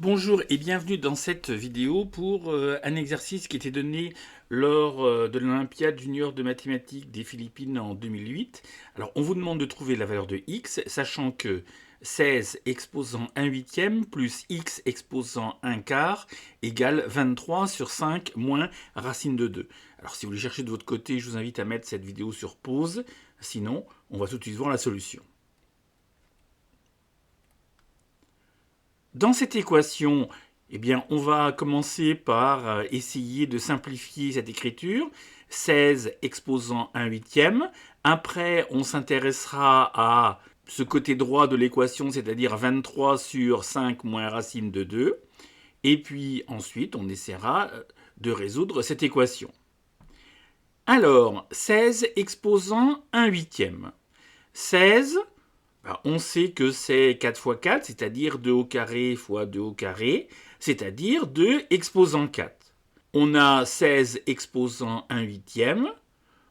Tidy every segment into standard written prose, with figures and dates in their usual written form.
Bonjour et bienvenue dans cette vidéo pour un exercice qui était donné lors de l'Olympiade junior de mathématiques des Philippines en 2008. Alors on vous demande de trouver la valeur de x, sachant que 16 exposant 1 huitième plus x exposant 1 quart égale 23 sur 5 moins racine de 2. Alors si vous voulez chercher de votre côté, je vous invite à mettre cette vidéo sur pause, sinon on va tout de suite voir la solution. Dans cette équation, eh bien, on va commencer par essayer de simplifier cette écriture. 16 exposant 1 huitième. Après, on s'intéressera à ce côté droit de l'équation, c'est-à-dire 23 sur 5 moins racine de 2. Et puis ensuite, on essaiera de résoudre cette équation. Alors, 16 exposant 1 huitième. 16, on sait que c'est 4 fois 4, c'est-à-dire 2 au carré fois 2 au carré, c'est-à-dire 2 exposant 4. On a 16 exposant 1 huitième,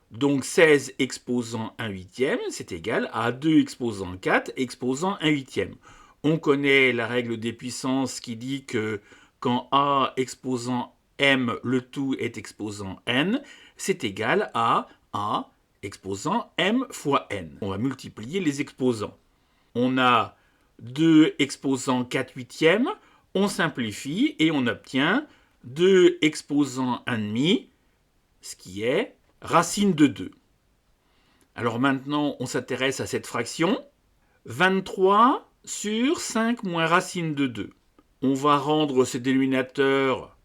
donc 16 exposant 1 huitième, c'est égal à 2 exposant 4 exposant 1 huitième. On connaît la règle des puissances qui dit que quand A exposant M, le tout est exposant N, c'est égal à A exposant M fois N. On va multiplier les exposants. On a 2 exposant 4 huitièmes, on simplifie et on obtient 2 exposant 1 demi, ce qui est racine de 2. Alors maintenant, on s'intéresse à cette fraction. 23 sur 5 moins racine de 2. On va rendre ce dénominateur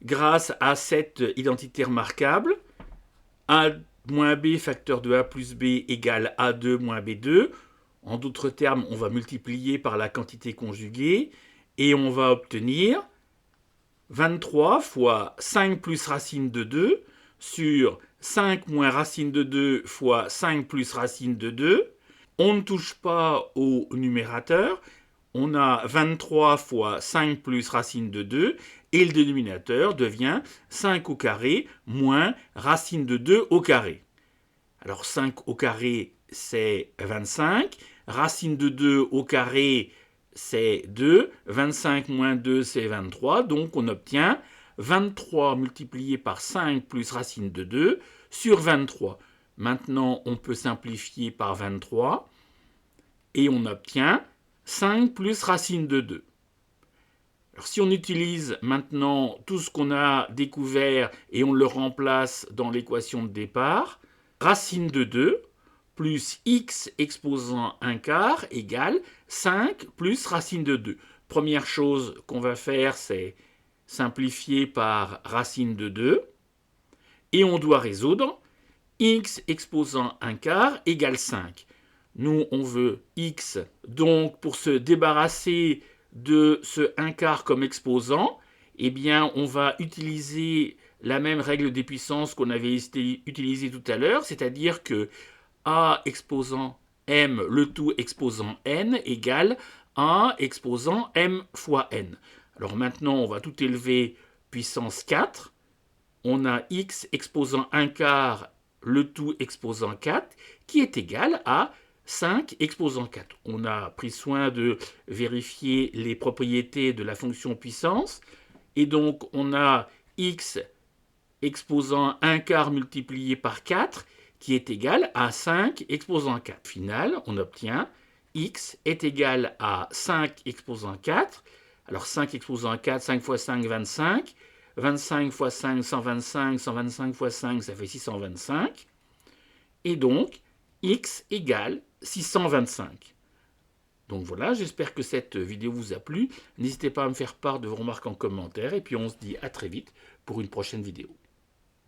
grâce à cette identité remarquable. A moins B facteur de A plus B égale A2 moins B2. En d'autres termes, on va multiplier par la quantité conjuguée et on va obtenir 23 fois 5 plus racine de 2 sur 5 moins racine de 2 fois 5 plus racine de 2. On ne touche pas au numérateur. On a 23 fois 5 plus racine de 2 et le dénominateur devient 5 au carré moins racine de 2 au carré. Alors 5 au carré, c'est 25. Racine de 2 au carré, c'est 2. 25 moins 2, c'est 23. Donc on obtient 23 multiplié par 5 plus racine de 2 sur 23. Maintenant, on peut simplifier par 23 et on obtient 5 plus racine de 2. Alors si on utilise maintenant tout ce qu'on a découvert et on le remplace dans l'équation de départ, racine de 2 plus x exposant 1 quart égale 5 plus racine de 2. Première chose qu'on va faire, c'est simplifier par racine de 2. Et on doit résoudre x exposant 1 quart égale 5. Nous, on veut x. Donc, pour se débarrasser de ce 1 quart comme exposant, eh bien, on va utiliser la même règle des puissances qu'on avait utilisée tout à l'heure, c'est-à-dire que A exposant M, le tout exposant N, égale A exposant M fois N. Alors maintenant, on va tout élever puissance 4. On a x exposant 1 quart, le tout exposant 4, qui est égal à 5 exposant 4. On a pris soin de vérifier les propriétés de la fonction puissance. Et donc, on a x exposant 1 quart multiplié par 4, qui est égal à 5 exposant 4. Au final, on obtient x est égal à 5 exposant 4. Alors 5 exposant 4, 5 fois 5, 25. 25 fois 5, 125. 125 fois 5, ça fait 625. Et donc, x égale 625. Donc voilà, j'espère que cette vidéo vous a plu. N'hésitez pas à me faire part de vos remarques en commentaire. Et puis on se dit à très vite pour une prochaine vidéo.